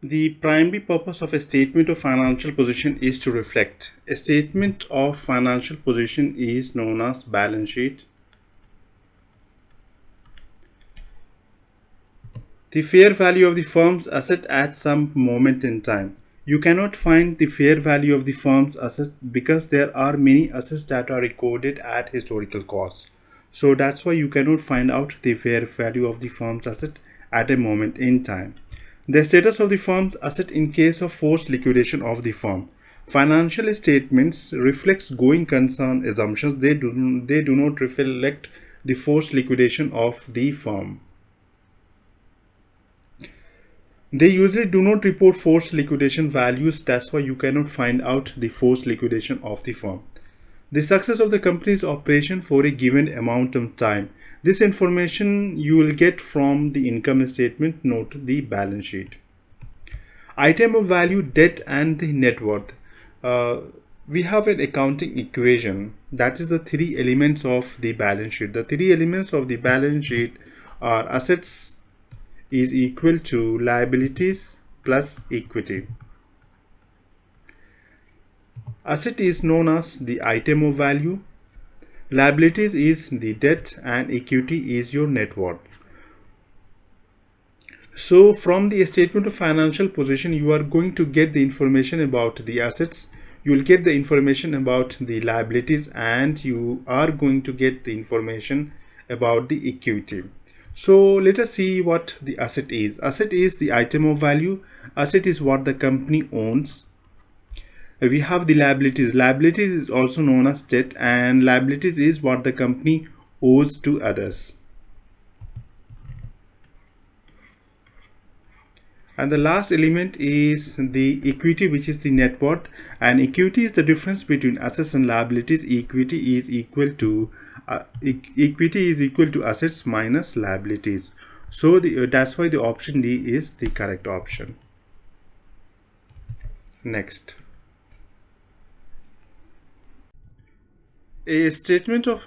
The primary purpose of a statement of financial position is to reflect. A statement of financial position is known as balance sheet. The fair value of the firm's asset at some moment in time. You cannot find the fair value of the firm's asset because there are many assets that are recorded at historical cost. So that's why you cannot find out the fair value of the firm's asset at a moment in time. The status of the firm's asset in case of forced liquidation of the firm. Financial statements reflects going concern assumptions. They do not reflect the forced liquidation of the firm. They usually do not report forced liquidation values. That's why you cannot find out the forced liquidation of the firm. The success of the company's operation for a given amount of time. This information you will get from the income statement, note the balance sheet. Item of value, debt and the net worth. We have an accounting equation, that is the three elements of the balance sheet. The three elements of the balance sheet are assets is equal to liabilities plus equity. Asset is known as the item of value, liabilities is the debt, and equity is your net worth. So from the statement of financial position, you are going to get the information about the assets, you will get the information about the liabilities, and you are going to get the information about the equity. So let us see what the asset is. Asset is the item of value. Asset is what the company owns. We have the liabilities. Liabilities is also known as debt, and liabilities is what the company owes to others. And the last element is the equity, which is the net worth, and equity is the difference between assets and liabilities. Equity is equal to assets minus liabilities. So that's why the option D is the correct option. Next, a statement of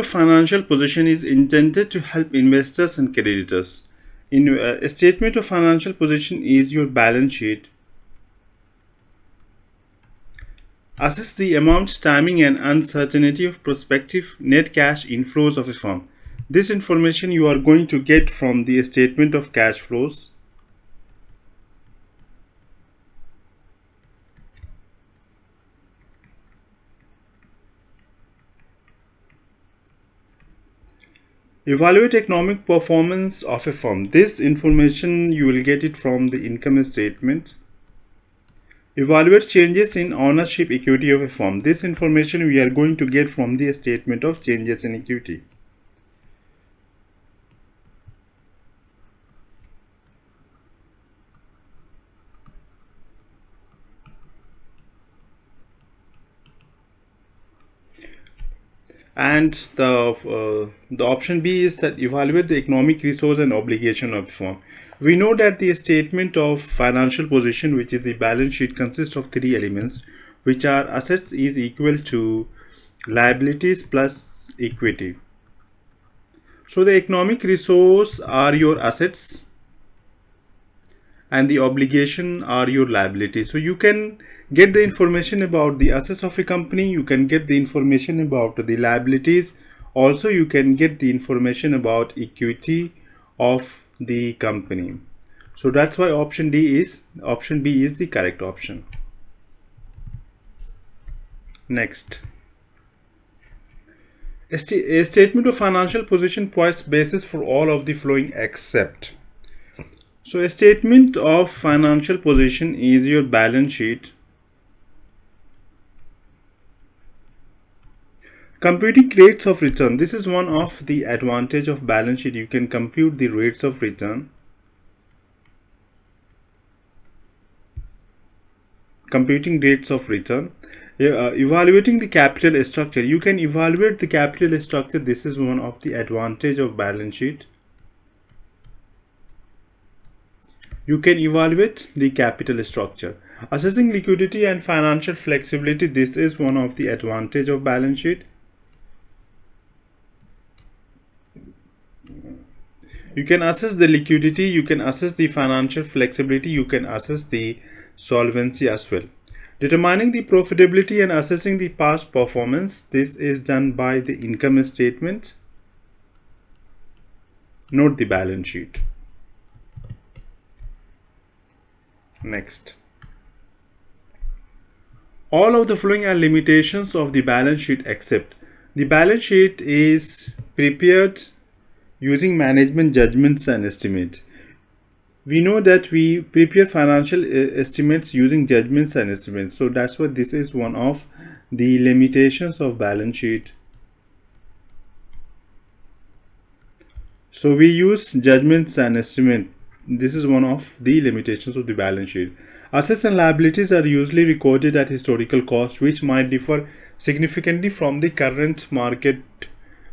financial position is intended to help investors and creditors. A statement of financial position is your balance sheet. Assess the amount, timing, and uncertainty of prospective net cash inflows of a firm. This information you are going to get from the statement of cash flows. Evaluate economic performance of a firm. This information you will get it from the income statement. Evaluate changes in ownership equity of a firm. This information we are going to get from the statement of changes in equity. And the option B is that evaluate the economic resource and obligation of the firm. We know that the statement of financial position, which is the balance sheet, consists of three elements, which are assets is equal to liabilities plus equity. So the economic resource are your assets and the obligation are your liabilities. So you can get the information about the assets of a company, you can get the information about the liabilities, also you can get the information about equity of the company. So that's why option B is the correct option. Next, a statement of financial position provides basis for all of the following except. So a statement of financial position is your balance sheet. Computing rates of return. This is one of the advantage of balance sheet. You can compute the rates of return. Computing rates of return. Evaluating the capital structure. You can evaluate the capital structure. This is one of the advantage of balance sheet. You can evaluate the capital structure. Assessing liquidity and financial flexibility. This is one of the advantage of balance sheet. You can assess the liquidity, you can assess the financial flexibility, you can assess the solvency as well. Determining the profitability and assessing the past performance, this is done by the income statement, not the balance sheet. Next. All of the following are limitations of the balance sheet except the balance sheet is prepared using management judgments and estimates. We know that we prepare financial estimates using judgments and estimates. So that's why this is one of the limitations of balance sheet. So we use judgments and estimate. This is one of the limitations of the balance sheet. Assets and liabilities are usually recorded at historical cost, which might differ significantly from the current market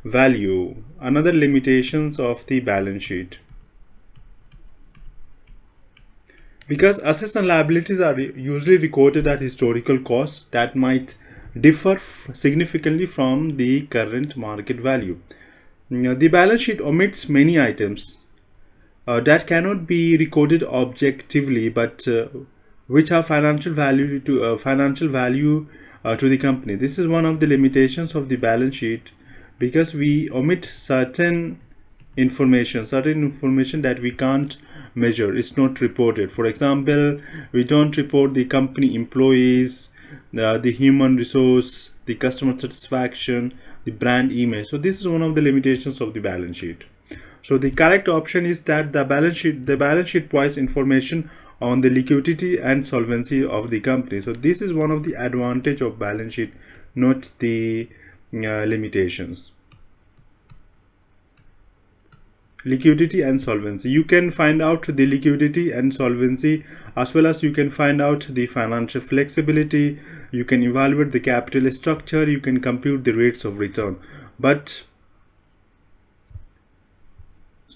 value. Another limitations of the balance sheet. Because assets and liabilities are usually recorded at historical cost, that might differ significantly from the current market value. The balance sheet omits many items that cannot be recorded objectively, but which have financial value to the company. This is one of the limitations of the balance sheet, because we omit certain information that we can't measure. It's not reported. For example, we don't report the company employees, the human resource, the customer satisfaction, the brand image. So this is one of the limitations of the balance sheet. So the correct option is that the balance sheet provides information on the liquidity and solvency of the company. So this is one of the advantage of balance sheet, not the limitations. Liquidity and solvency. You can find out the liquidity and solvency, as well as you can find out the financial flexibility. You can evaluate the capital structure. You can compute the rates of return. But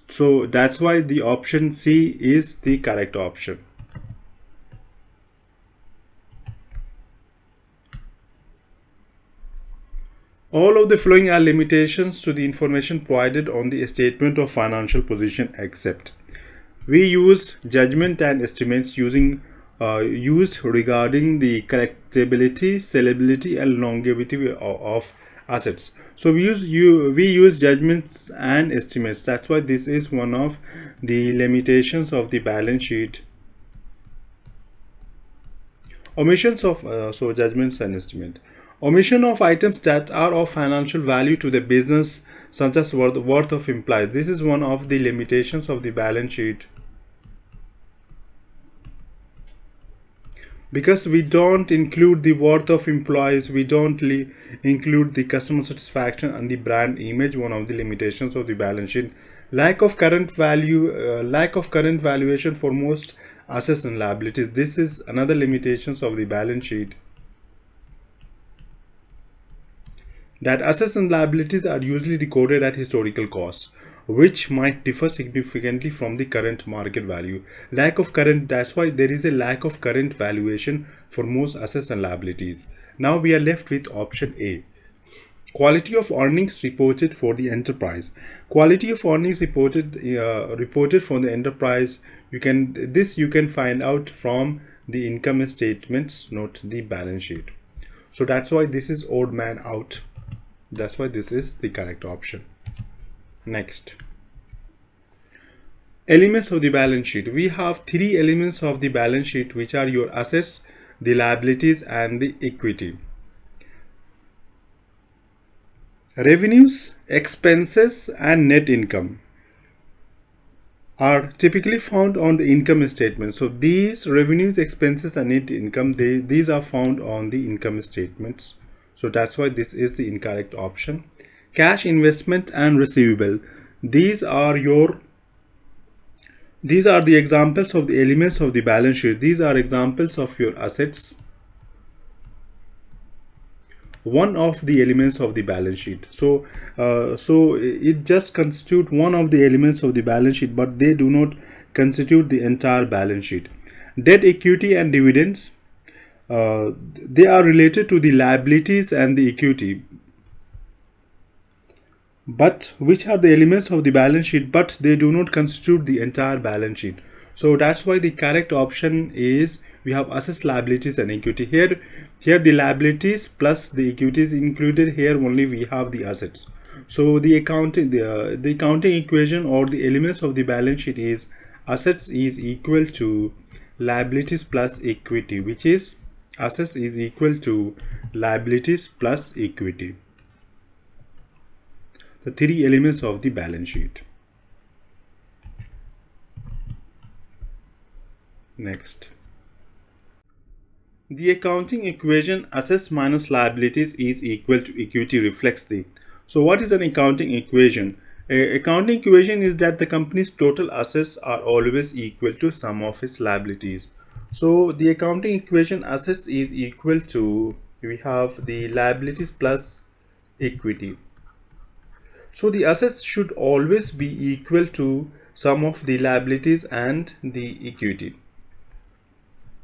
so that's why the option C is the correct option. All of the following are limitations to the information provided on the statement of financial position except. We use judgment and estimates used regarding the collectability, sellability, and longevity of assets. So we use judgments and estimates. That's why this is one of the limitations of the balance sheet. Omissions of judgments and estimate. Omission of items that are of financial value to the business, such as worth of employees. This is one of the limitations of the balance sheet. Because we don't include the worth of employees, we don't include the customer satisfaction and the brand image, one of the limitations of the balance sheet. Lack of current valuation for most assets and liabilities. This is another limitations of the balance sheet. That assets and liabilities are usually recorded at historical cost, which might differ significantly from the current market value. That's why there is a lack of current valuation for most assets and liabilities. Now we are left with option A. Quality of earnings reported for the enterprise. Quality of earnings reported for the enterprise. You can find out from the income statements, not the balance sheet. So that's why this is odd man out. That's why this is the correct option. Next. Elements of the balance sheet. We have three elements of the balance sheet, which are your assets, the liabilities, and the equity. Revenues, expenses, and net income are typically found on the income statement. So these revenues, expenses, and net income, these are found on the income statements. So that's why this is the incorrect option. Cash, investment, and receivable. These are the examples of the elements of the balance sheet. These are examples of your assets. One of the elements of the balance sheet. So it just constitute one of the elements of the balance sheet, but they do not constitute the entire balance sheet. Debt, equity, and dividends. They are related to the liabilities and the equity. but which are the elements of the balance sheet, but they do not constitute the entire balance sheet. So that's why the correct option is we have assets, liabilities and equity. Here the liabilities plus the equity is included. Here only we have the assets. So the accounting equation or the elements of the balance sheet is assets is equal to liabilities plus equity, which is assets is equal to liabilities plus equity. The three elements of the balance sheet. Next, the accounting equation assets minus liabilities is equal to equity reflects the. So what is an accounting equation? Accounting equation is that the company's total assets are always equal to sum of its liabilities. So the accounting equation assets is equal to, we have the liabilities plus equity. So the assets should always be equal to sum of the liabilities and the equity.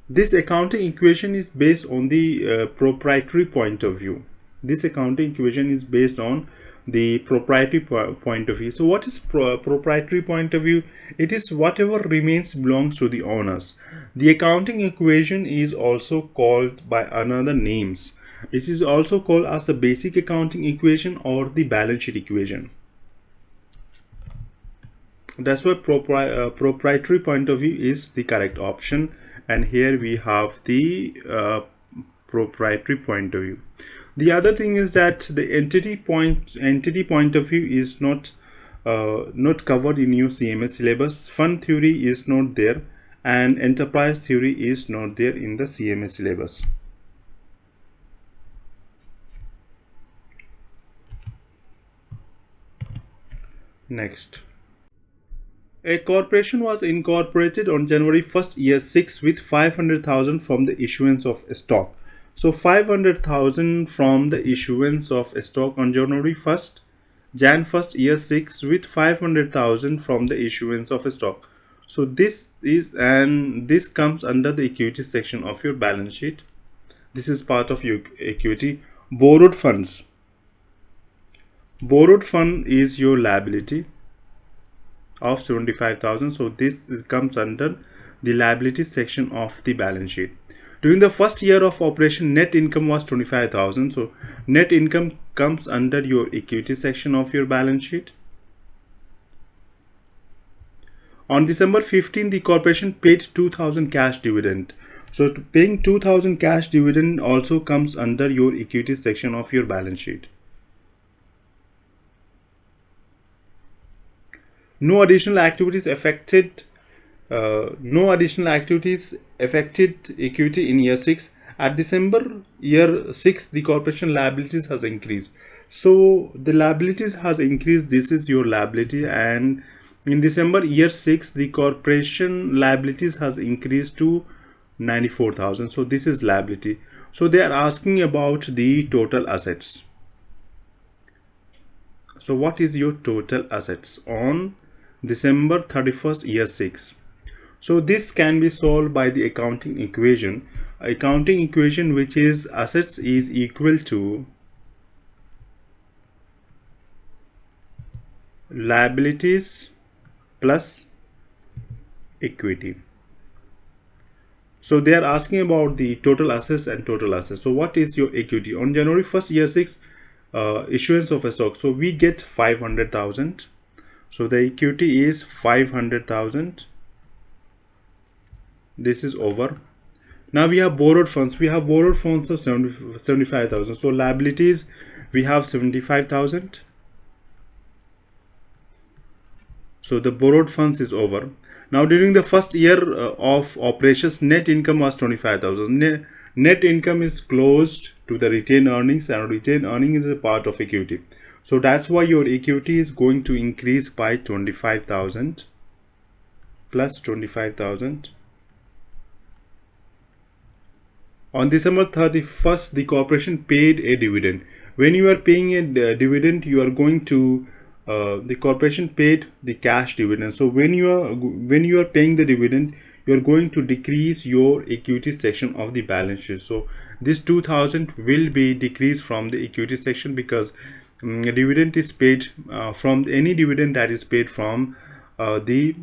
This accounting equation is based on the proprietary point of view. This accounting equation is based on the proprietary point of view. So what is proprietary point of view? It is whatever remains belongs to the owners. The accounting equation is also called by another names. It is also called as the basic accounting equation or the balance sheet equation. That's why proprietary point of view is the correct option, and here we have the proprietary point of view. The other thing is that the entity point of view is not covered in your CMA syllabus. Fund theory is not there, and enterprise theory is not there in the CMA syllabus. Next, a corporation was incorporated on January 1st, year 6 with 500,000 from the issuance of stock. So 500,000 from the issuance of stock on January 1st, Jan 1st, year 6 with 500,000 from the issuance of stock. So this comes under the equity section of your balance sheet. This is part of your equity. Borrowed funds. Borrowed fund is your liability of 75,000. So this comes under the liability section of the balance sheet. During the first year of operation, net income was 25,000. So net income comes under your equity section of your balance sheet. On December 15, the corporation paid 2,000 cash dividend. So paying 2,000 cash dividend also comes under your equity section of your balance sheet. No additional activities affected equity in year 6. At December year 6, the corporation liabilities has increased. So the liabilities has increased. This is your liability, and in December year 6, the corporation liabilities has increased to 94,000. So this is liability. So they are asking about the total assets. So what is your total assets on December 31st, year 6? So this can be solved by the accounting equation. Accounting equation, which is assets is equal to liabilities plus equity. So they are asking about the total assets and total assets. So what is your equity? On January 1st, year 6, issuance of a stock. So we get 500,000. So the equity is 500,000. This is over. Now we have borrowed funds. We have borrowed funds of 75,000. So liabilities, we have 75,000. So the borrowed funds is over. Now during the first year of operations, net income was 25,000. Net income is closed to the retained earnings, and retained earnings is a part of equity. So that's why your equity is going to increase by 25,000 plus 25,000. On December 31st, the corporation paid a dividend. When you are paying a dividend, you are going to the corporation paid the cash dividend. So when you are paying the dividend, you are going to decrease your equity section of the balance sheet. So this 2,000 will be decreased from the equity section because dividend is paid from any dividend that is paid from the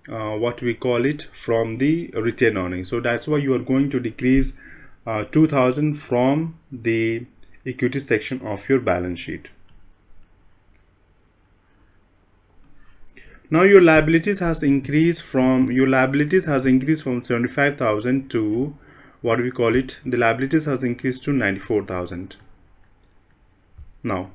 what we call it, from the retained earnings. So that's why you are going to decrease 2000 from the equity section of your balance sheet. Now your liabilities has increased from 75,000 to what we call it, the liabilities has increased to 94,000. Now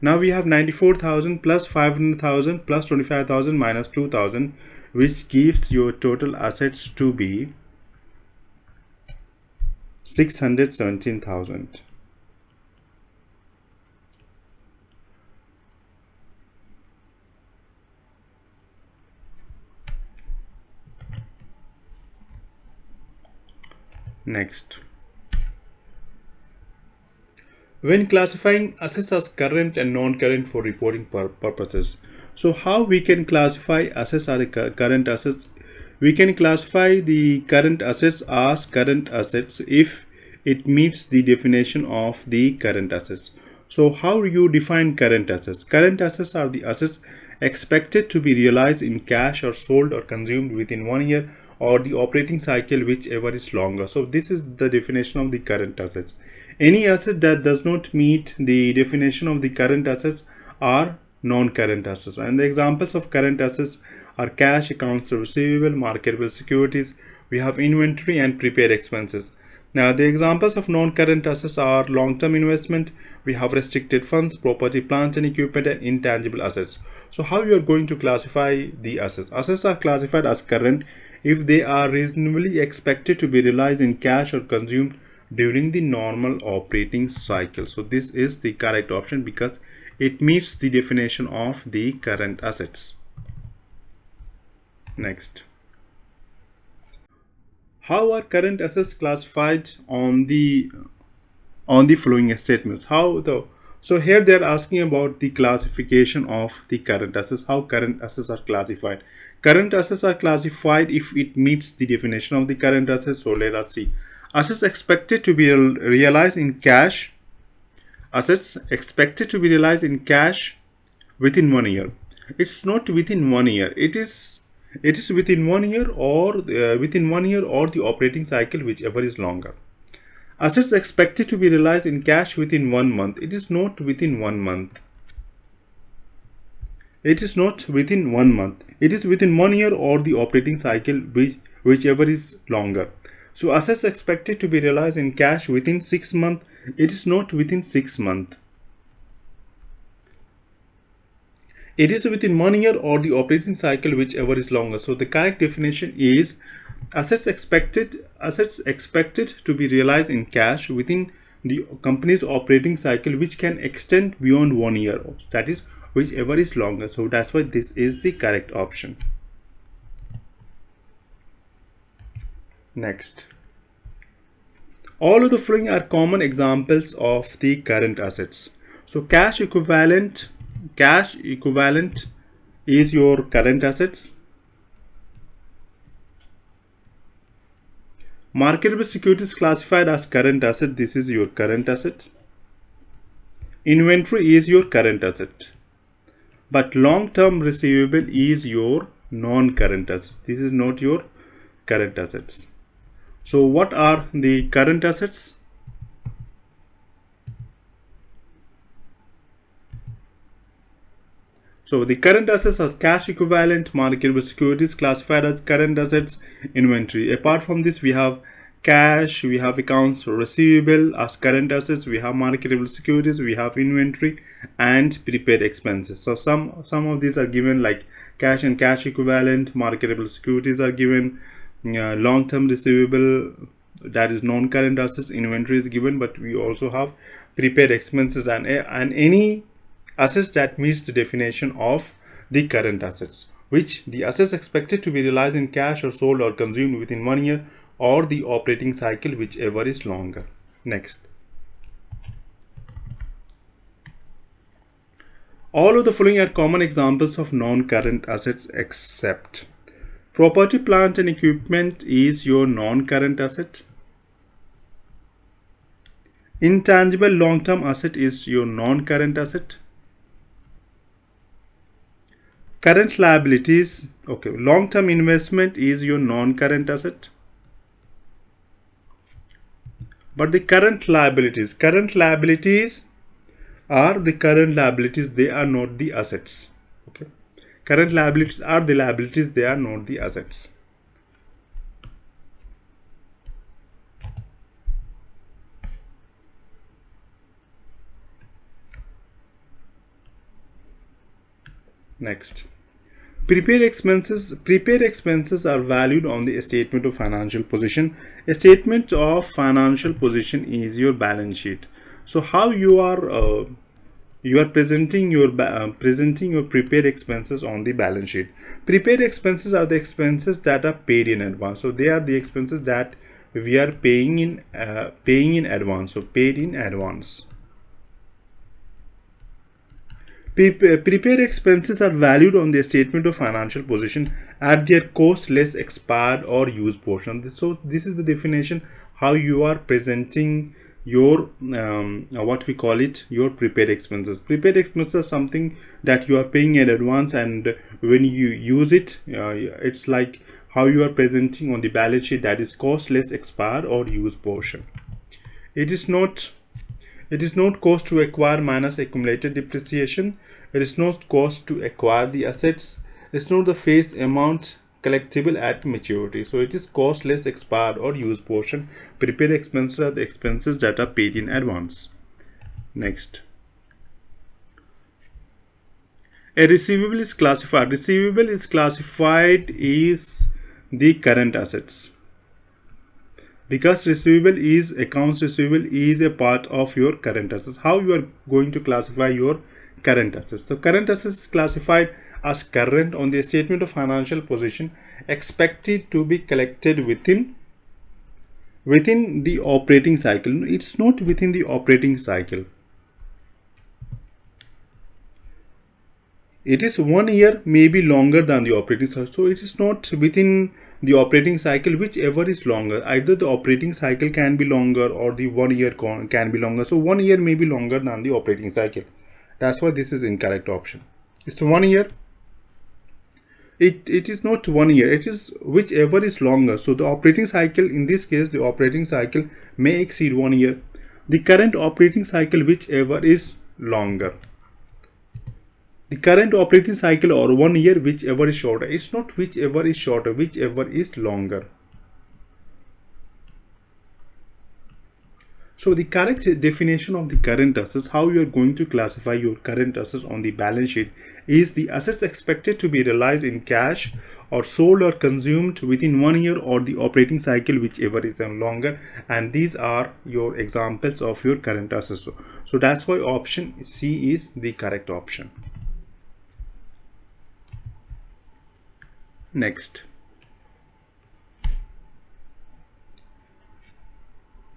we have 94,000 plus 500,000 plus 25,000 minus 2,000, which gives your total assets to be 617,000. Next, when classifying assets as current and non-current for reporting purposes, so how we can classify assets as current assets? We can classify the current assets as current assets if it meets the definition of the current assets. So how you define current assets? Current assets are the assets expected to be realized in cash or sold or consumed within 1 year or the operating cycle, whichever is longer. So this is the definition of the current assets. Any asset that does not meet the definition of the current assets are non-current assets. And the examples of current assets are cash, accounts receivable, marketable securities. We have inventory and prepaid expenses. Now the examples of non-current assets are long-term investment. We have restricted funds, property, plant and equipment, and intangible assets. So how you are going to classify the assets? Assets are classified as current if they are reasonably expected to be realized in cash or consumed during the normal operating cycle. So this is the correct option because it meets the definition of the current assets. Next, how are current assets classified on the following statements? So here they are asking about the classification of the current assets, how current assets are classified. Current assets are classified if it meets the definition of the current assets. So let us see. Assets expected to be realized in cash. Assets expected to be realized in cash within 1 year. It's not within 1 year. It is within 1 year or within 1 year or the operating cycle, whichever is longer. Assets expected to be realized in cash within 1 month. It is not within 1 month. It is not within 1 month. It is within 1 year or the operating cycle, whichever is longer. So assets expected to be realized in cash within 6 months. It is not within 6 months. It is within 1 year or the operating cycle, whichever is longer. So the correct definition is assets expected to be realized in cash within the company's operating cycle, which can extend beyond 1 year. That is, whichever is longer. So that's why this is the correct option. Next, all of the following are common examples of the current assets. So cash equivalent is your current assets. Marketable securities classified as current asset. This is your current asset. Inventory is your current asset. But long-term receivable is your non-current assets. This is not your current assets. So what are the current assets? So the current assets are cash equivalent, marketable securities classified as current assets, inventory. Apart from this, we have cash, we have accounts receivable as current assets, we have marketable securities, we have inventory and prepaid expenses. So some of these are given, like cash and cash equivalent, marketable securities are given, long-term receivable, that is non-current assets, inventory is given, but we also have prepaid expenses and any assets that meets the definition of the current assets, which the assets expected to be realized in cash or sold or consumed within 1 year or the operating cycle, whichever is longer. Next, all of the following are common examples of non-current assets except property, plant and equipment is your non-current asset. Intangible long-term asset is your non-current asset. Current liabilities, okay, long-term investment is your non-current asset. But the current liabilities are the current liabilities, they are not the assets. Okay, current liabilities are the liabilities, they are not the assets. Next, prepaid expenses are valued on the statement of financial position. A statement of financial position is your balance sheet. So how you are presenting your prepaid expenses on the balance sheet. Prepaid expenses are the expenses that are paid in advance. So they are the expenses that we are paying in advance. So paid in advance. Prepaid expenses are valued on the statement of financial position at their cost less expired or used portion. So this is the definition how you are presenting your what we call it, your prepaid expenses. Prepaid expenses are something that you are paying in advance, and when you use it, it's like how you are presenting on the balance sheet, that is cost less expired or used portion. It is not cost to acquire minus accumulated depreciation. It is not cost to acquire the assets. It's not the face amount collectible at maturity. So it is cost less expired or used portion. Prepaid expenses are the expenses that are paid in advance. Next. A receivable is classified. Receivable is classified is the current assets. Because accounts receivable is a part of your current assets. How you are going to classify your current assets? So current assets is classified as current on the statement of financial position, expected to be collected within the operating cycle. It's not within the operating cycle. It is 1 year, maybe longer than the operating cycle. So it is not within the operating cycle, whichever is longer. Either the operating cycle can be longer or the 1 year can be longer. So 1 year may be longer than the operating cycle. That's why this is incorrect option. It's 1 year. It is not 1 year. It is whichever is longer. So the operating cycle, in this case, the operating cycle may exceed 1 year. The current operating cycle, whichever is longer. The current operating cycle or 1 year, whichever is shorter. It's not whichever is shorter, whichever is longer. So the correct definition of the current assets, how you are going to classify your current assets on the balance sheet, is the assets expected to be realized in cash or sold or consumed within 1 year or the operating cycle, whichever is longer. And these are your examples of your current assets. So that's why option C is the correct option. Next.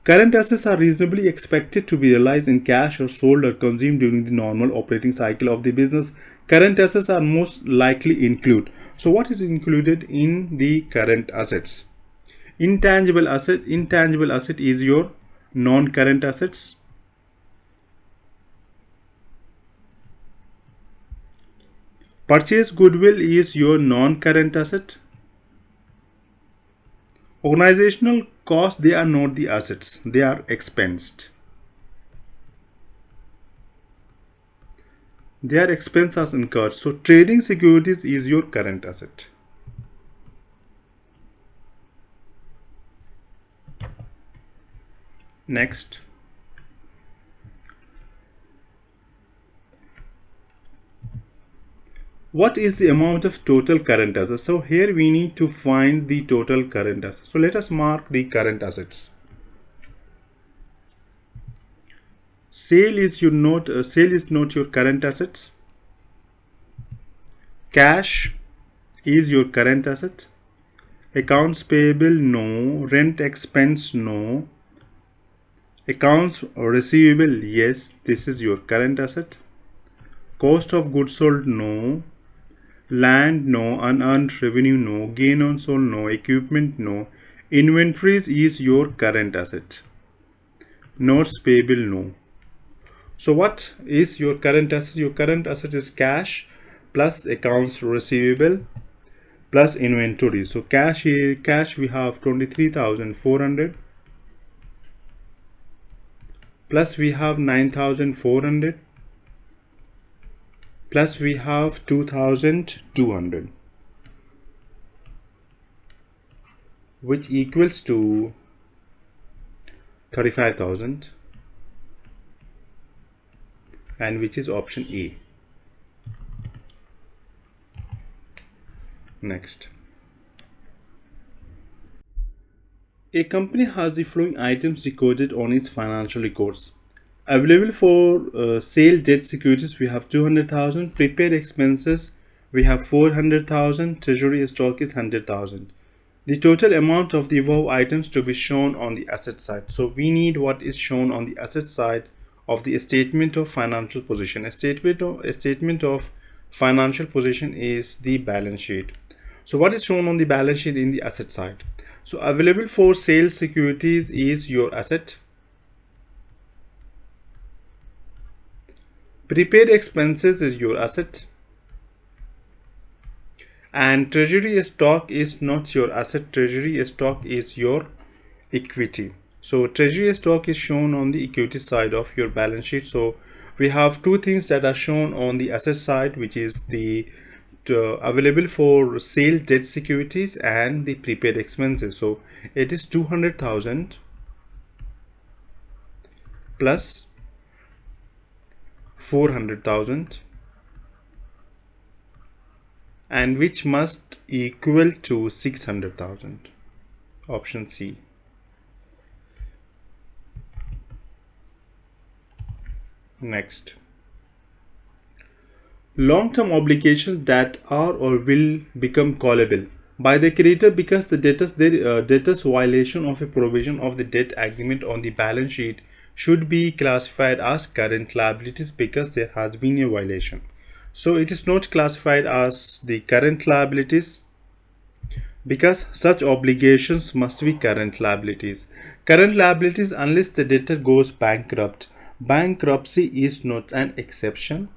Current assets are reasonably expected to be realized in cash or sold or consumed during the normal operating cycle of the business. Current assets are most likely include. So what is included in the current assets? Intangible asset is your non-current assets. Purchase goodwill is your non-current asset. Organizational costs, they are not the assets, they are expensed. Their expense as incurred. So trading securities is your current asset. Next. What is the amount of total current assets? So here we need to find the total current assets. So let us mark the current assets. Sale is not your current assets. Cash is your current asset. Accounts payable, no. Rent expense, no. Accounts receivable, yes, this is your current asset. Cost of goods sold, no. Land, no. Unearned revenue, no. Gain on sold, no. Equipment, no. Inventories is your current asset. Notes payable, no. So what is your current asset? Your current asset is cash plus accounts receivable plus inventory. So cash here, cash we have 23,400 plus we have 9,400 plus we have 2,200, which equals to 35,000, and which is option A. Next. A company has the following items recorded on its financial records. Available for sale debt securities, we have 200,000. Prepaid expenses, we have 400,000. Treasury stock is 100,000. The total amount of the above items to be shown on the asset side. So we need what is shown on the asset side of the statement of financial position. A statement of financial position is the balance sheet. So what is shown on the balance sheet in the asset side? So available for sale securities is your asset. Prepaid expenses is your asset. And treasury stock is not your asset. Treasury stock is your equity. So treasury stock is shown on the equity side of your balance sheet. So we have two things that are shown on the asset side, which is the available for sale debt securities and the prepaid expenses. So it is 200,000 plus 400,000, and which must equal to 600,000. Option C. Next. Long-term obligations that are or will become callable by the creditor because the debtor's violation of a provision of the debt agreement on the balance sheet should be classified as current liabilities because there has been a violation. So it is not classified as the current liabilities because such obligations must be current liabilities. Current liabilities unless the debtor goes bankrupt. Bankruptcy is not an exception.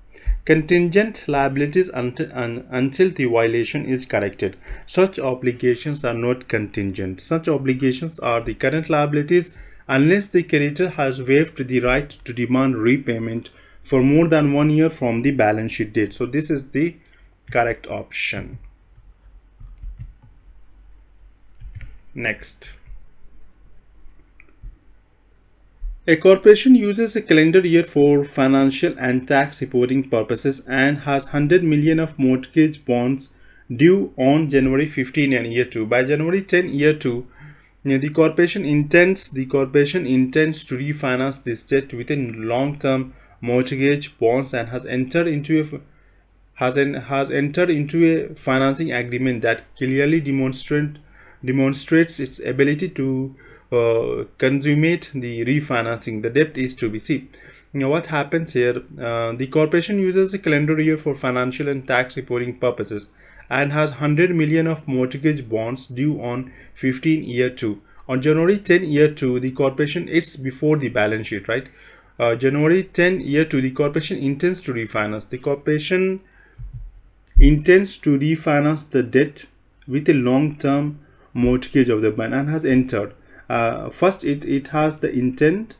Contingent liabilities until the violation is corrected. Such obligations are not contingent. Such obligations are the current liabilities unless the creditor has waived the right to demand repayment for more than 1 year from the balance sheet date. So this is the correct option. Next. A corporation uses a calendar year for financial and tax reporting purposes and has 100 million of mortgage bonds due on January 15 and year 2. By January 10 year 2, the corporation intends to refinance this debt with a long-term mortgage bonds and has entered into a financing agreement that clearly demonstrates its ability to consummate the refinancing. The debt is to be seen. Now what happens here, the corporation uses a calendar year for financial and tax reporting purposes and has 100 million of mortgage bonds due on 15 year 2. On January 10 year 2, the corporation, it's before the balance sheet, right? January 10 year 2, the corporation intends to refinance. The corporation intends to refinance the debt with a long-term mortgage of the bond and has entered. First, it has the intent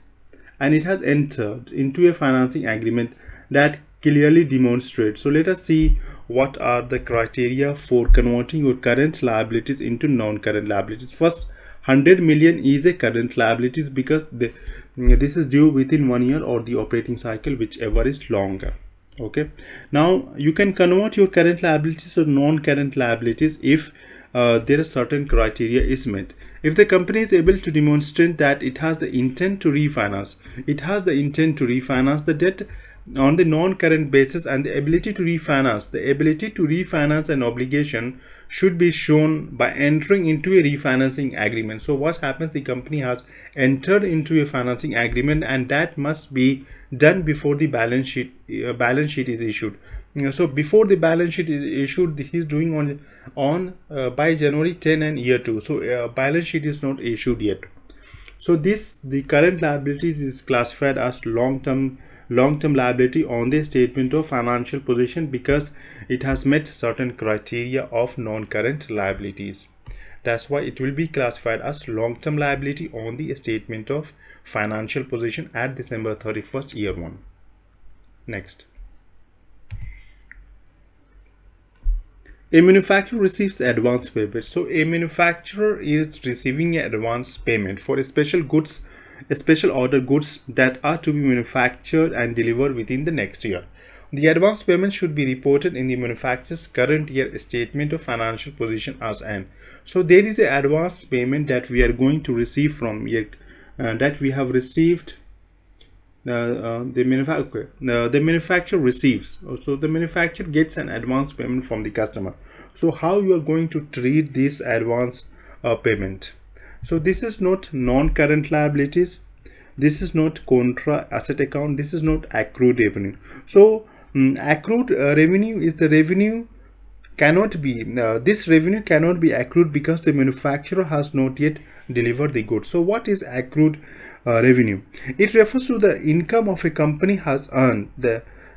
and it has entered into a financing agreement that clearly demonstrates. So let us see what are the criteria for converting your current liabilities into non-current liabilities. First, 100 million is a current liabilities because this is due within 1 year or the operating cycle, whichever is longer. Okay, now you can convert your current liabilities to non-current liabilities if there are certain criteria is met. If the company is able to demonstrate that it has the intent to refinance, the debt on the non-current basis, and the ability to refinance an obligation should be shown by entering into a refinancing agreement. So what happens, the company has entered into a financing agreement and that must be done before the balance sheet is issued. So before the balance sheet is issued, he is doing on by January 10 and year 2. So balance sheet is not issued yet. So the current liabilities is classified as long-term liability on the statement of financial position because it has met certain criteria of non-current liabilities. That's why it will be classified as long-term liability on the statement of financial position at December 31st, year 1. Next. A manufacturer receives advance payment. So a manufacturer is receiving an advance payment for a special order goods that are to be manufactured and delivered within the next year. The advance payment should be reported in the manufacturer's current year statement of financial position as an. So there is an advance payment that we are going to receive from that we have received. The manufacturer receives, so the manufacturer gets an advance payment from the customer. So how you are going to treat this advance payment? So this is not non-current liabilities, this is not contra asset account, this is not accrued revenue. So accrued revenue is the revenue cannot be this revenue cannot be accrued because the manufacturer has not yet delivered the goods. So what is accrued revenue? It refers to the income of a company has earned.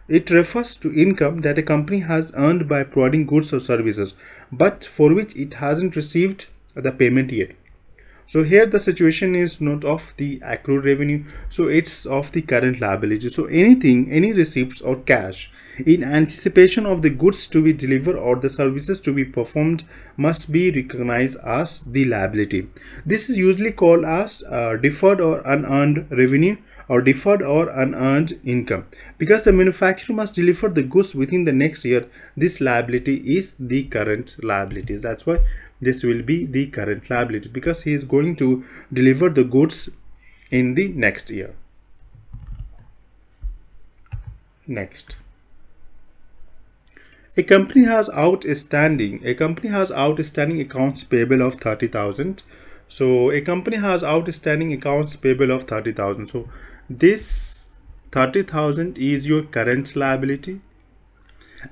It refers to income that a company has earned by providing goods or services, but for which it hasn't received the payment yet. So here the situation is not of the accrued revenue, so it's of the current liability. So any receipts or cash in anticipation of the goods to be delivered or the services to be performed must be recognized as the liability. This is usually called as deferred or unearned revenue or deferred or unearned income. Because the manufacturer must deliver the goods within the next year, this liability is the current liability. That's why this will be the current liability, because he is going to deliver the goods in the next year. Next. A company has outstanding accounts payable of 30,000. So a company has outstanding accounts payable of 30,000. So this 30,000 is your current liability,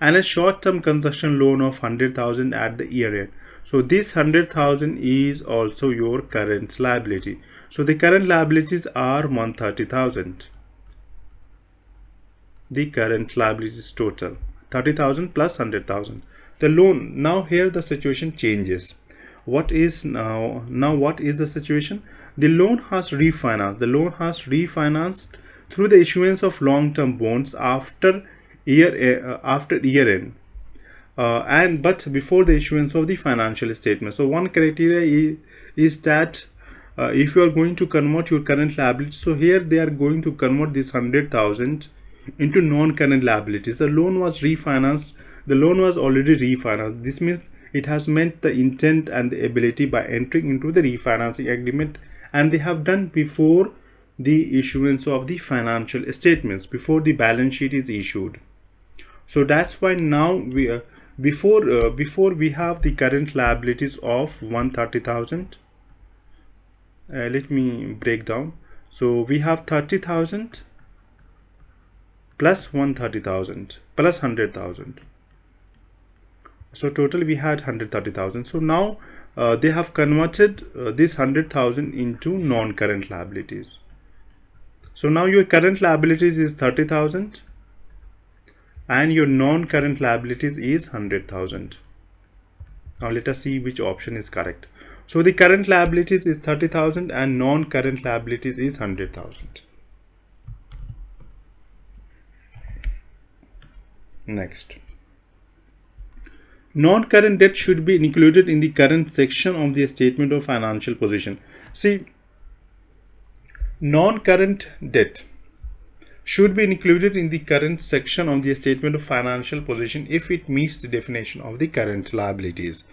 and a short-term construction loan of 100,000 at the year end. So this 100,000 is also your current liability. So the current liabilities are 130,000. The current liabilities total 30,000 plus 100,000. The loan, now here the situation changes. What is the situation? The loan has refinanced through the issuance of long-term bonds after year end. But before the issuance of the financial statement. So one criteria is that if you are going to convert your current liability, so here they are going to convert this 100,000 into non-current liabilities. The loan was refinanced. The loan was already refinanced. This means it has met the intent and the ability by entering into the refinancing agreement, and they have done before the issuance of the financial statements, before the balance sheet is issued. So that's why now we before we have the current liabilities of 130,000. Let me break down. So we have 30,000 plus 130,000 plus 100,000. So total we had 130,000. So now they have converted this 100,000 into non-current liabilities. So now your current liabilities is 30,000 and your non-current liabilities is 100,000. Now let us see which option is correct. So the current liabilities is 30,000 and non-current liabilities is 100,000. Next. Non-current debt should be included in the current section of the statement of financial position. See, non-current debt should be included in the current section of the statement of financial position if it meets the definition of the current liabilities.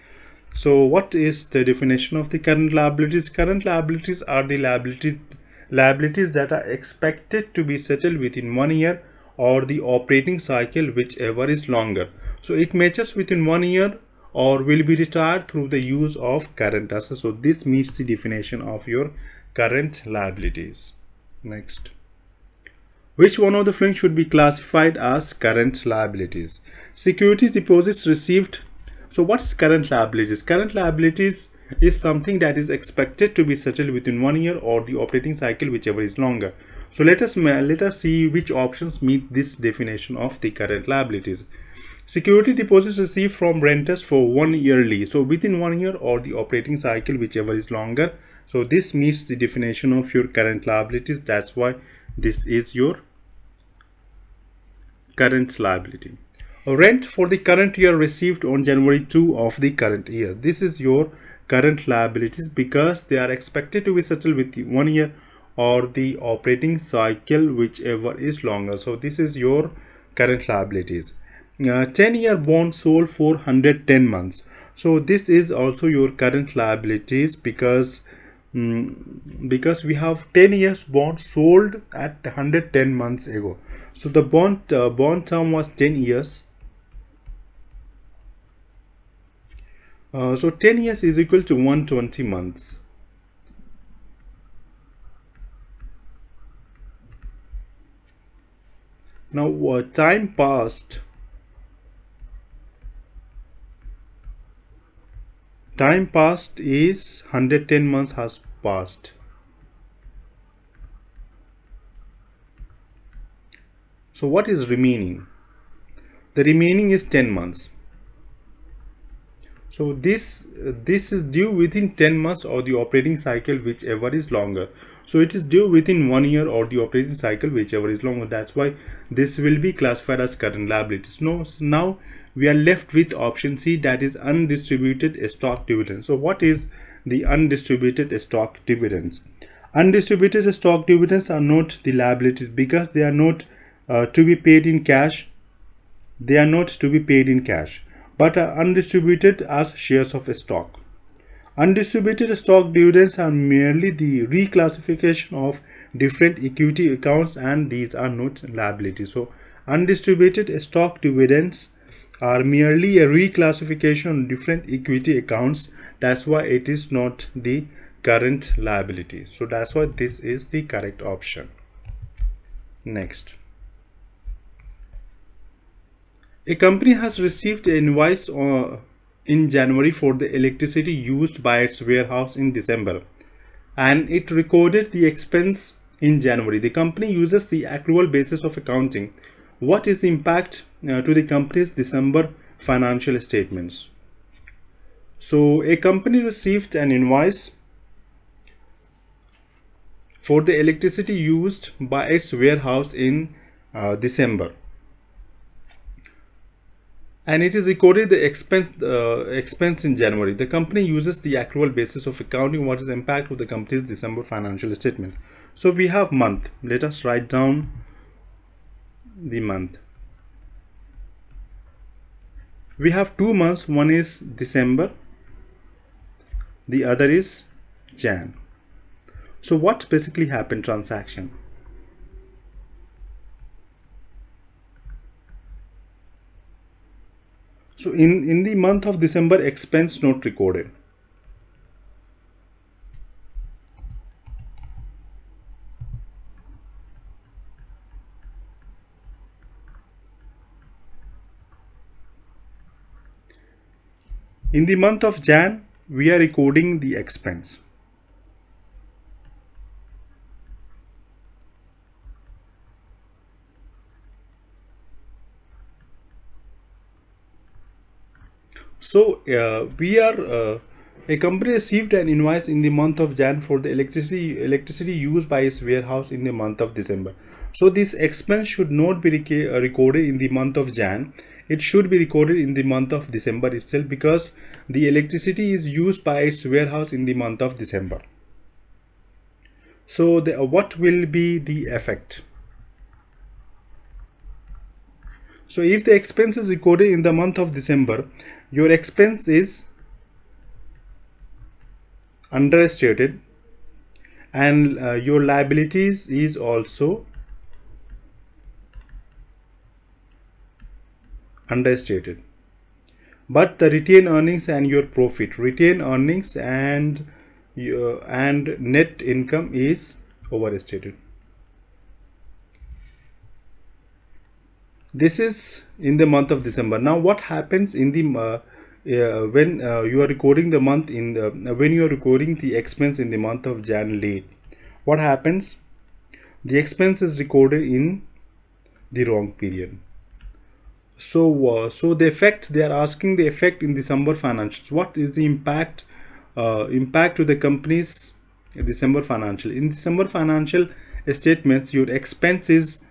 So what is the definition of the current liabilities? Current liabilities are the liabilities that are expected to be settled within 1 year or the operating cycle, whichever is longer. So it matches within 1 year or will be retired through the use of current assets. So this meets the definition of your current liabilities. Next. Which one of the following should be classified as current liabilities? Security deposits received. So what is current liabilities? Current liabilities is something that is expected to be settled within 1 year or the operating cycle, whichever is longer. So let us see which options meet this definition of the current liabilities. Security deposits received from renters for 1 yearly, so within 1 year or the operating cycle, whichever is longer. So this meets the definition of your current liabilities. That's why this is your current liability. Rent for the current year received on January 2 of the current year. This is your current liabilities because they are expected to be settled within 1 year or the operating cycle, whichever is longer. So this is your current liabilities. 10-year bond sold for 110 months. So this is also your current liabilities because we have 10 years bond sold at 110 months ago. So the bond term was 10 years. So 10 years is equal to 120 months. Now time passed is 110 months has passed. So what is remaining? The remaining is 10 months. So this is due within 10 months or the operating cycle, whichever is longer. So it is due within 1 year or the operating cycle, whichever is longer. That's why this will be classified as current liabilities. Now we are left with option C, that is undistributed stock dividends. So what is the undistributed stock dividends? Undistributed stock dividends are not the liabilities because they are not to be paid in cash. They are not to be paid in cash, but are undistributed as shares of stock. Undistributed stock dividends are merely the reclassification of different equity accounts, and these are not liabilities. So undistributed stock dividends are merely a reclassification of different equity accounts. That's why it is not the current liability. So that's why this is the correct option. Next. A company has received an invoice in January for the electricity used by its warehouse in December, and it recorded the expense in January. The company uses the accrual basis of accounting. What is the impact to the company's December financial statements? So a company received an invoice for the electricity used by its warehouse in December, and it is recorded the expense in January. The company uses the accrual basis of accounting. What is the impact of the company's December financial statement? So we have month. Let us write down the month. We have 2 months. One is December, the other is Jan. So what basically happened? Transaction. So in the month of December, expense not recorded. In the month of Jan, we are recording the expense. So a company received an invoice in the month of Jan for the electricity used by its warehouse in the month of December. So this expense should not be recorded in the month of Jan. It should be recorded in the month of December itself because the electricity is used by its warehouse in the month of December. So what will be the effect? So if the expense is recorded in the month of December, your expense is understated, and your liabilities is also understated. But the retained earnings and your profit, retained earnings and net income is overstated. This is in the month of December. Now what happens in when you are recording the month in the when you are recording the expense in the month of Jan late, what happens? The expense is recorded in the wrong period. So the effect, they are asking the effect in December financials. What is the impact to the company's December financial? In December financial statements, your expense is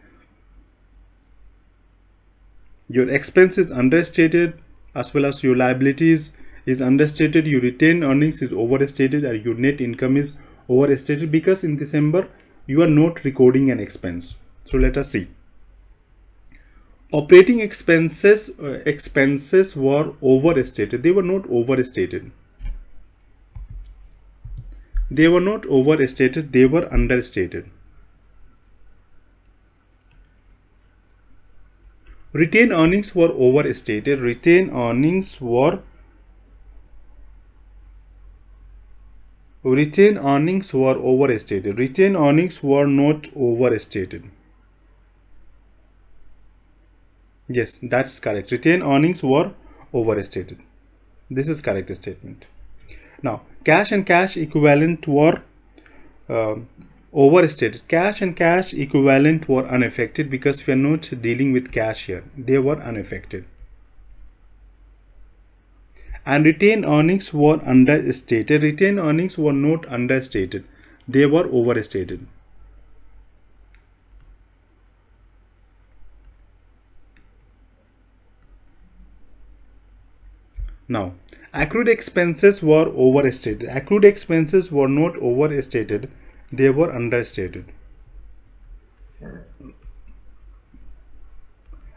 understated, as well as your liabilities is understated, your retained earnings is overstated, and your net income is overstated, because in December you are not recording an expense. So let us see. Operating expenses were overstated. They were not overstated. They were not overstated. They were understated. Retained earnings were overstated. Retained earnings were overstated. Retained earnings were not overstated. Yes, that's correct. Retained earnings were overstated. This is correct statement. Now, cash and cash equivalent were overstated. Cash and cash equivalent were unaffected, because we are not dealing with cash here. They were unaffected. And retained earnings were understated. Retained earnings were not understated. They were overstated. Now, accrued expenses were overstated. Accrued expenses were not overstated. They were understated.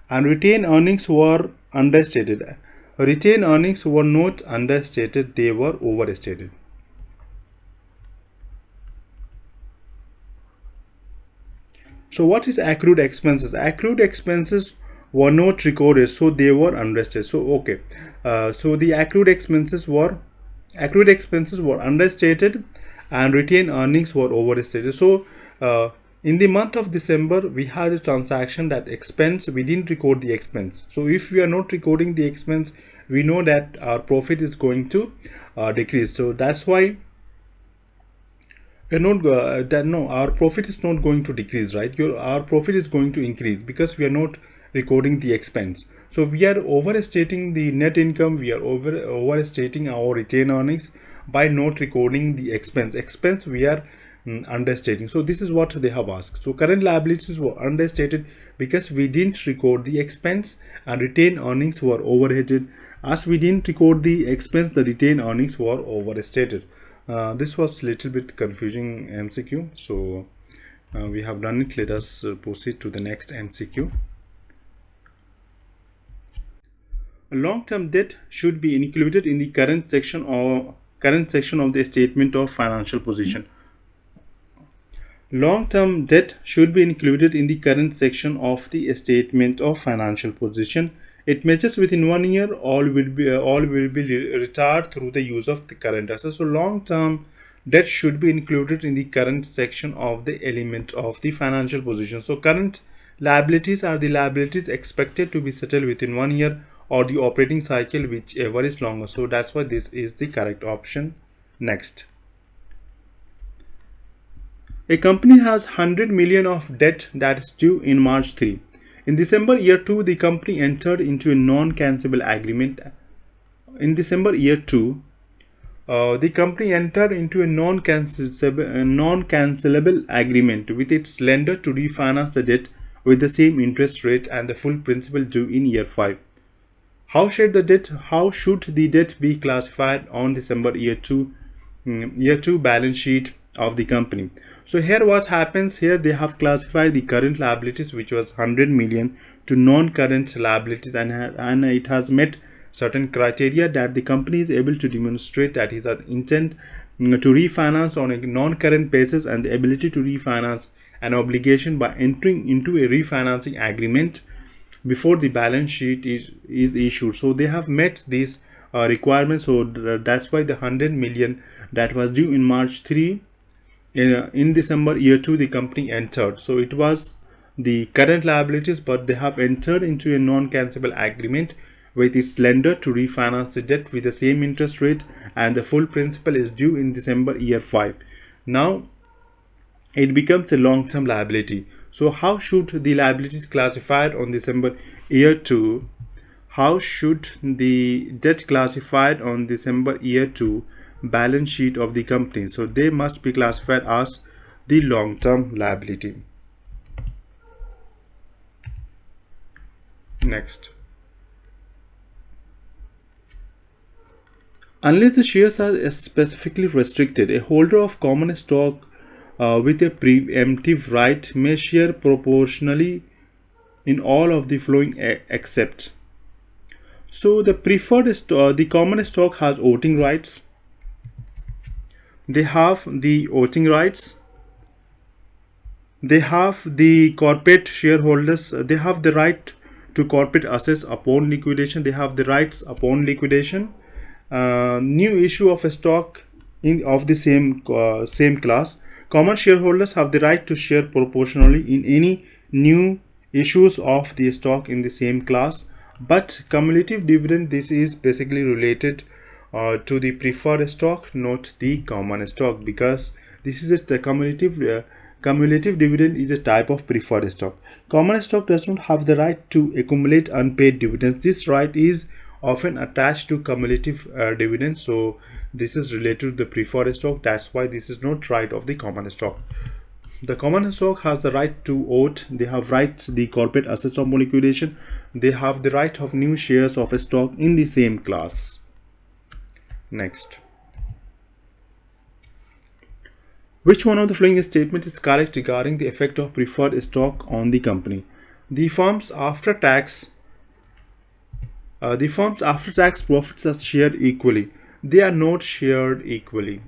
And retained earnings were understated. Retained earnings were not understated. They were overstated. So what is accrued expenses? Accrued expenses were not recorded, so they were understated. So okay, so the accrued expenses were understated, and retained earnings were overstated. So in the month of December, we had a transaction that expense, we didn't record the expense. So if we are not recording the expense, we know that our profit is going to decrease. So that's why we're not no, our profit is not going to decrease, right? Our profit is going to increase, because we are not recording the expense. So we are overstating the net income, we are overstating our retained earnings by not recording the expense we are understating. So this is what they have asked. So current liabilities were understated because we didn't record the expense, and retained earnings were overstated. As we didn't record the expense, the retained earnings were overstated. This was a little bit confusing MCQ, so we have done it. Let us proceed to the next MCQ. Long-term debt should be included in the current section of the statement of financial position. Long-term debt should be included in the current section of the statement of financial position. It matches within 1 year. All will be retired through the use of the current assets. So long-term debt should be included in the current section of the element of the financial position. So current liabilities are the liabilities expected to be settled within 1 year or the operating cycle, whichever is longer. So that's why this is the correct option. Next. A company has 100 million of debt that is due in March 3. In December year 2, the company entered into a non-cancelable agreement. In December year 2, the company entered into a non-cancelable agreement with its lender to refinance the debt with the same interest rate and the full principal due in year 5. How should the debt be classified on December year 2 balance sheet of the company? So here what happens, here they have classified the current liabilities, which was 100 million, to non-current liabilities, and it has met certain criteria that the company is able to demonstrate that his intent to refinance on a non-current basis and the ability to refinance an obligation by entering into a refinancing agreement before the balance sheet is issued. So they have met these requirements. So that's why the 100 million that was due in March 3, in December year 2, the company entered. So it was the current liabilities, but they have entered into a non-cancelable agreement with its lender to refinance the debt with the same interest rate, and the full principal is due in December year 5. Now it becomes a long-term liability. So how should the liabilities classified on December year 2? How should the debt classified on December year 2 balance sheet of the company? So they must be classified as the long-term liability. Next. Unless the shares are specifically restricted, a holder of common stock with a preemptive right may share proportionally in all of the following except. So the the common stock has voting rights. They have the voting rights. They have the corporate shareholders. They have the right to corporate assets upon liquidation. They have the rights upon liquidation. New issue of a stock of the same class. Common shareholders have the right to share proportionally in any new issues of the stock in the same class. But cumulative dividend, this is basically related to the preferred stock, not the common stock, because this is a cumulative dividend is a type of preferred stock. Common stock does not have the right to accumulate unpaid dividends. This right is often attached to cumulative dividends. So this is related to the preferred stock. That's why this is not right of the common stock. The common stock has the right to vote. They have rights the corporate assets upon liquidation. They have the right of new shares of a stock in the same class. Next. Which one of the following statement is correct regarding the effect of preferred stock on the company? The firm's after tax profits are shared equally. They are not shared equally.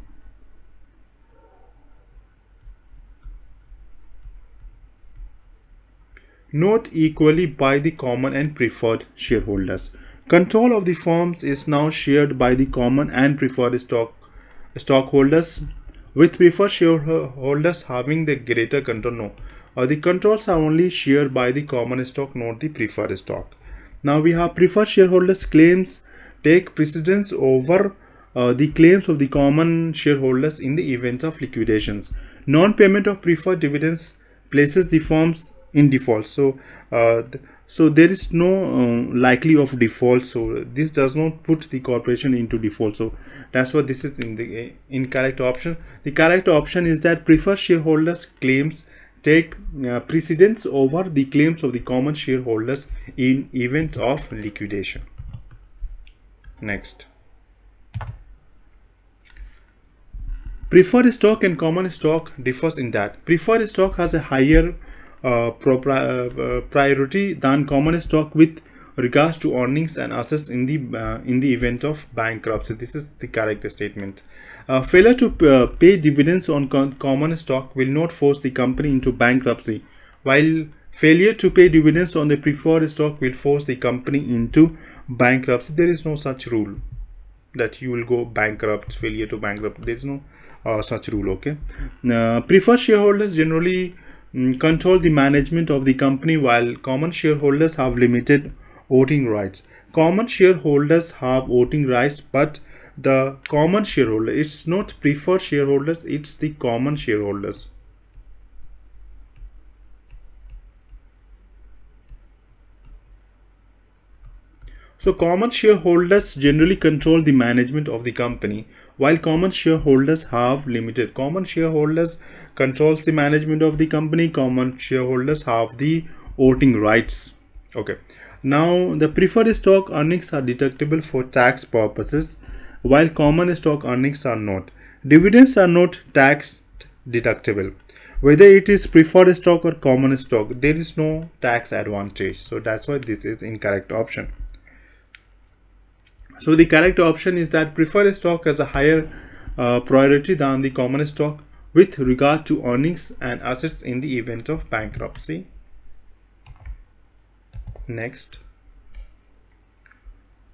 Not equally by the common and preferred shareholders. Control of the firms is now shared by the common and preferred stockholders, with preferred shareholders having the greater control. No, the controls are only shared by the common stock, not the preferred stock. Now we have preferred shareholders claims take precedence over the claims of the common shareholders in the event of liquidations. Non-payment of preferred dividends places the firms in default. So there is no likely of default. So this does not put the corporation into default. So that's what this is in the incorrect option. The correct option is that preferred shareholders claims take precedence over the claims of the common shareholders in event of liquidation. Next. Preferred stock and common stock differs in that preferred stock has a higher priority than common stock with regards to earnings and assets in the event of bankruptcy. This is the correct statement. Failure to pay dividends on common stock will not force the company into bankruptcy, while failure to pay dividends on the preferred stock will force the company into bankruptcy. There is no such rule that you will go bankrupt, failure to bankrupt. There is no such rule. Okay. Preferred shareholders generally control the management of the company, while common shareholders have limited voting rights. Common shareholders have voting rights, but the common shareholder, it's not preferred shareholders, it's the common shareholders. So common shareholders generally control the management of the company, while common shareholders have limited. Common shareholders controls the management of the company. Common shareholders have the voting rights. Okay. Now the preferred stock earnings are deductible for tax purposes, while common stock earnings are not. Dividends are not tax deductible. Whether it is preferred stock or common stock, there is no tax advantage. So that's why this is incorrect option. So the correct option is that preferred stock has a higher priority than the common stock with regard to earnings and assets in the event of bankruptcy. Next.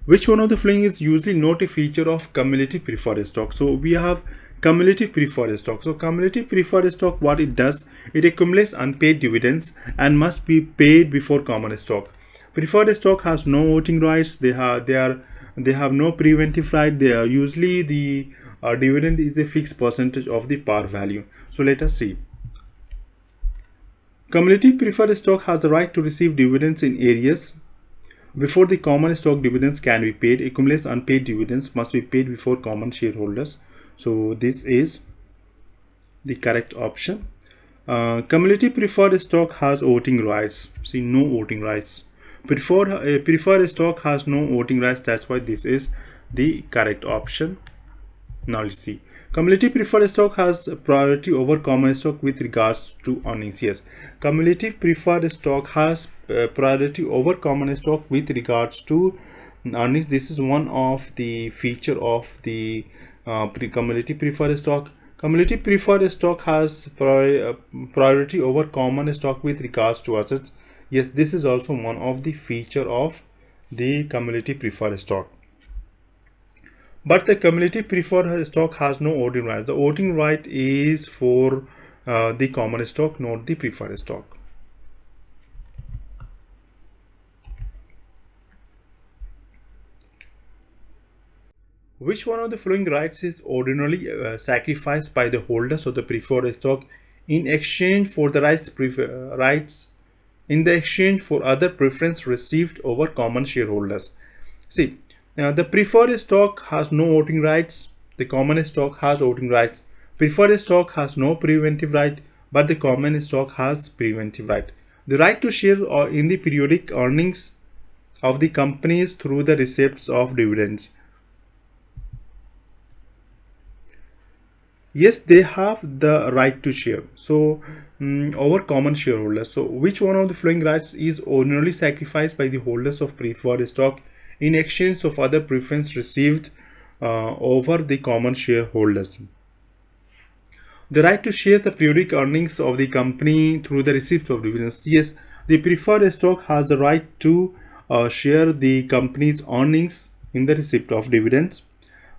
Which one of the following is usually not a feature of cumulative preferred stock? So we have cumulative preferred stock. So cumulative preferred stock, what it does, it accumulates unpaid dividends and must be paid before common stock. Preferred stock has no voting rights. They have no preventive right. They are usually the dividend is a fixed percentage of the par value. So let us see. Cumulative preferred stock has the right to receive dividends in areas before the common stock dividends can be paid. Accumulates unpaid dividends must be paid before common shareholders. So this is the correct option. Cumulative preferred stock has voting rights. See, no voting rights. Preferred stock has no voting rights. That's why this is the correct option. Now let's see. Cumulative preferred stock has priority over common stock with regards to earnings. Yes, cumulative preferred stock has priority over common stock with regards to earnings. This is one of the feature of the cumulative preferred stock. Cumulative preferred stock has priority over common stock with regards to assets. Yes, this is also one of the feature of the cumulative preferred stock. But the cumulative preferred stock has no voting rights. The voting right is for the common stock, not the preferred stock. Which one of the following rights is ordinarily sacrificed by the holders of the preferred stock in exchange for the rights in the exchange for other preference received over common shareholders? See, now the preferred stock has no voting rights. The common stock has voting rights. Preferred stock has no preventive right, but the common stock has preventive right. The right to share in the periodic earnings of the companies through the receipts of dividends. Yes, they have the right to share. So over common shareholders. So which one of the following rights is ordinarily sacrificed by the holders of preferred stock in exchange of other preference received over the common shareholders? The right to share the periodic earnings of the company through the receipt of dividends. Yes, the preferred stock has the right to share the company's earnings in the receipt of dividends.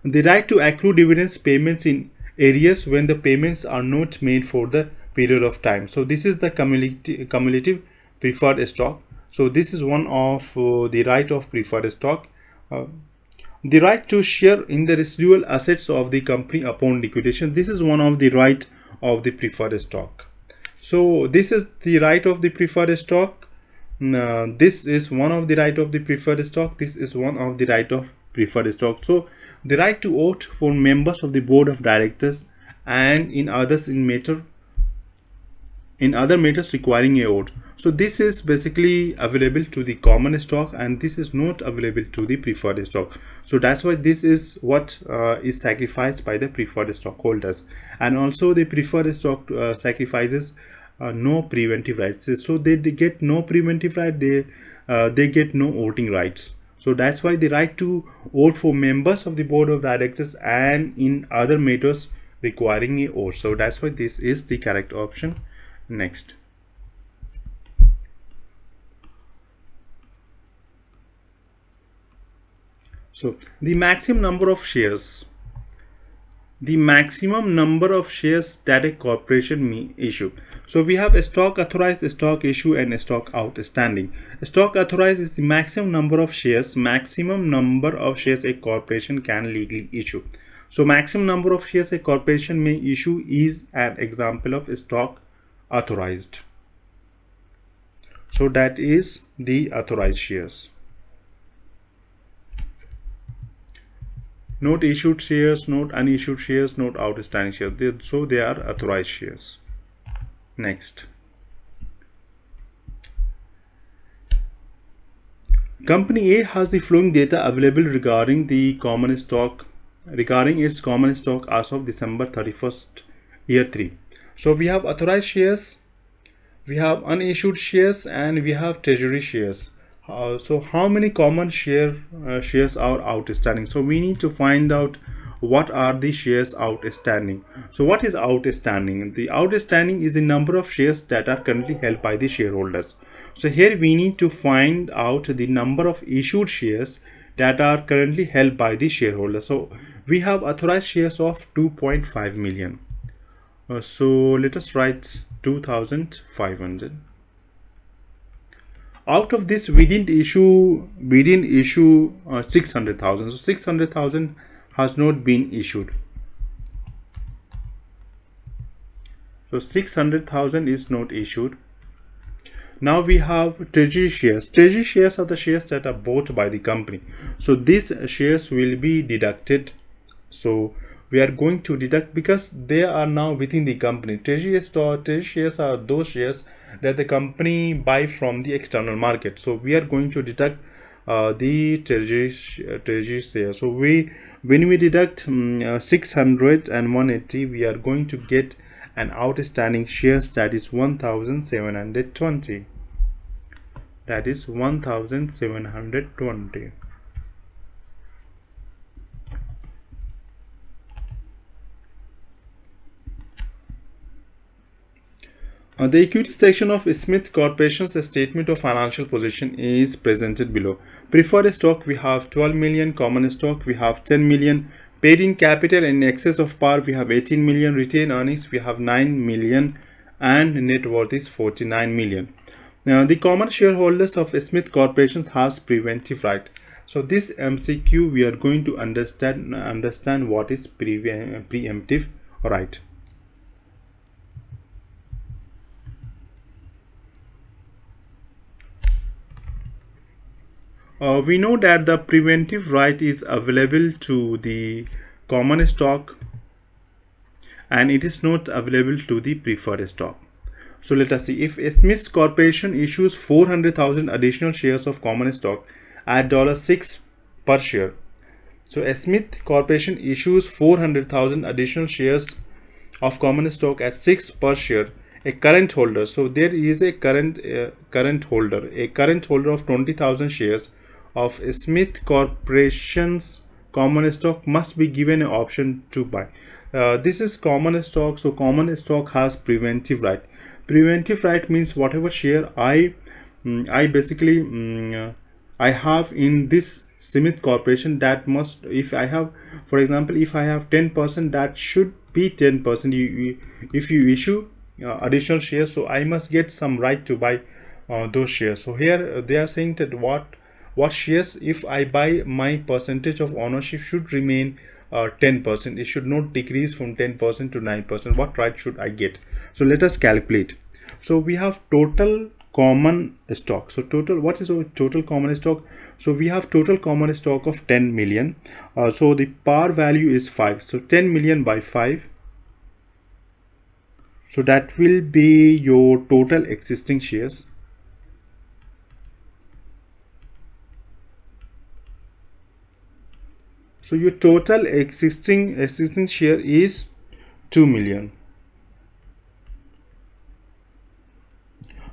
The right to accrue dividends payments in areas when the payments are not made for the period of time. So this is the cumulative preferred stock. So this is one of the right of preferred stock. The right to share in the residual assets of the company upon liquidation. This is one of the right of the preferred stock. So this is the right of the preferred stock. This is one of the right of the preferred stock. This is one of the right of preferred stock. So the right to vote for members of the board of directors and in others in other matters requiring a vote. So this is basically available to the common stock and this is not available to the preferred stock. So that's why this is what is sacrificed by the preferred stockholders. And also the preferred stock sacrifices no preventive rights. So they get no preventive right, they get no voting rights. So that's why the right to vote for members of the board of directors and in other matters requiring a vote. So that's why this is the correct option. Next. So the maximum number of shares. The maximum number of shares that a corporation may issue. So we have a stock authorized, a stock issue, and a stock outstanding. A stock authorized is the maximum number of shares a corporation can legally issue. So maximum number of shares a corporation may issue is an example of a stock authorized. So that is the authorized shares. Not issued shares, not unissued shares, not outstanding shares. So they are authorized shares. Next. Company A has the following data available regarding its common stock as of December 31st, year 3. So we have authorized shares, we have unissued shares, and we have treasury shares. So how many common shares are outstanding? So we need to find out what are the shares outstanding. So what is outstanding? The outstanding is the number of shares that are currently held by the shareholders. So here we need to find out the number of issued shares that are currently held by the shareholders. So we have authorized shares of 2.5 million. So let us write 2,500. Out of this, we didn't issue 600,000. So 600,000 has not been issued. So 600,000 is not issued. Now we have treasury shares. Treasury shares are the shares that are bought by the company. So these shares will be deducted. So we are going to deduct because they are now within the company. Treasury shares are those shares that the company buy from the external market. So we are going to deduct the treasury shares. So when we deduct 600 and 180, we are going to get an outstanding shares that is 1720. That is 1720. The equity section of Smith Corporation's statement of financial position is presented below. Preferred stock, we have 12 million. Common stock, we have 10 million. Paid in capital in excess of par, we have 18 million. Retained earnings, we have 9 million. And net worth is 49 million. Now, the common shareholders of Smith Corporations has preventive right. So this MCQ, we are going to understand what is preemptive right. We know that the preventive right is available to the common stock and it is not available to the preferred stock. So let us see, if Smith Corporation issues 400,000 additional shares of common stock at $6 per share. So Smith Corporation issues 400,000 additional shares of common stock at 6 per share. A current holder, so there is a current holder of 20,000 shares of Smith Corporation's common stock must be given an option to buy. This is common stock, so common stock has preventive right. Preventive right means whatever share I basically I have in this Smith Corporation, that must, if I have, for example, if I have 10%, that should be 10%. If you issue additional shares, so I must get some right to buy those shares. So here they are saying that what shares, if I buy, my percentage of ownership should remain 10%. It should not decrease from 10% to 9%. What right should I get? So let us calculate. So we have total common stock. So total, what is our total common stock? So we have total common stock of 10 million. So the par value is 5. So 10 million by 5. So that will be your total existing shares. So your total existing share is 2 million.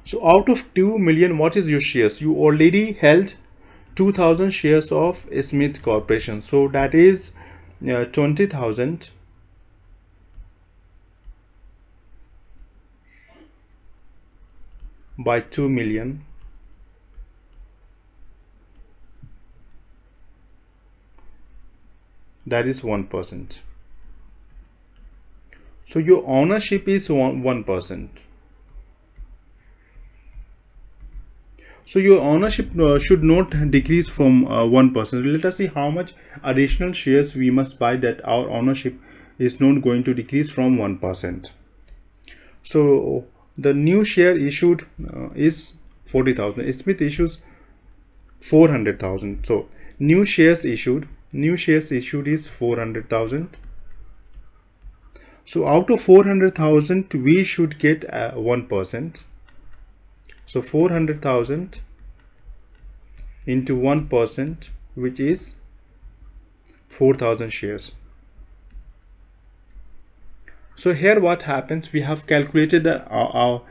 So out of 2 million, what is your shares? You already held 2,000 shares of Smith Corporation. So that is 20,000 by 2 million. That is 1%. So your ownership is 1%. So your ownership should not decrease from 1%. Let us see how much additional shares we must buy that our ownership is not going to decrease from 1%. So the new share issued is 40,000. Smith issues 400,000. So new shares issued is 400,000. So out of 400,000, we should get 1%. So 400,000 into 1%, which is 4,000 shares. So here what happens, we have calculated our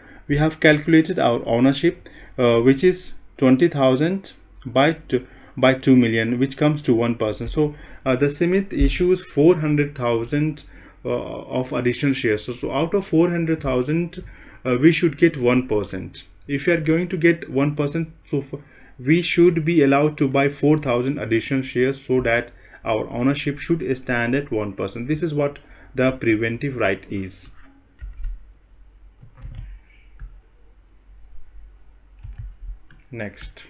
ownership, which is 20,000 by 2 million, which comes to 1%. So the Smith issues 400,000 of additional shares. So out of 400,000, we should get 1%. If you are going to get 1%, so we should be allowed to buy 4,000 additional shares so that our ownership should stand at 1%. This is what the preventive right is. Next.